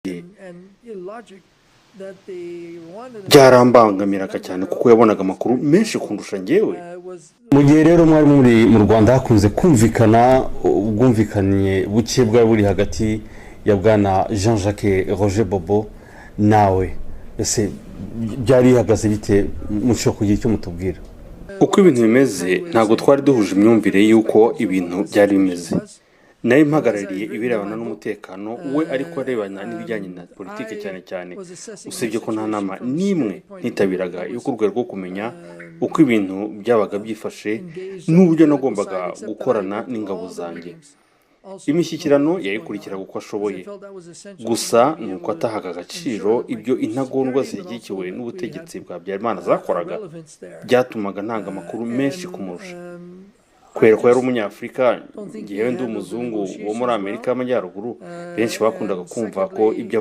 jenoside byarambangamiraga cyane kuko yabonaga amakuru menshi kundusha njyewe. Mu gihe rero mwari muri mu Rwanda hakunze kumvikana ubwumvikanye buke bwa buri hagati ya bwana Jean-Jacques Roger Bobo nawe, ese byari hagaze bite muco kugira icyo mutubwira? Uko ibintu bimeze ntabwo twari duhuje imyumvire y'uko ibintu byari bimeze. Nayo mpagarariye ibirebana n'umutekano, we ariko arebana n'ibijyanye na politike cyane cyane, usibye ko nta nama n'imwe ntitabiraga yo ku rwego rwo kumenya uko ibintu byabaga byifashe n'uburyo nagombaga gukorana n'ingabo zanjye. Imishyikirano yayikurikiraga uko ashoboye, gusa ni uko atahaga agaciro ibyo intagondwa zishyigikiwe n'ubutegetsi bwa Habyarimana zakoraga, byatumaga ntanga amakuru menshi kumurusha. Kubera ko yari umunyafurika, ngewe ndi umuzungu wo muri Amerika y'Amajyaruguru, benshi bakundaga kumva ko ibyo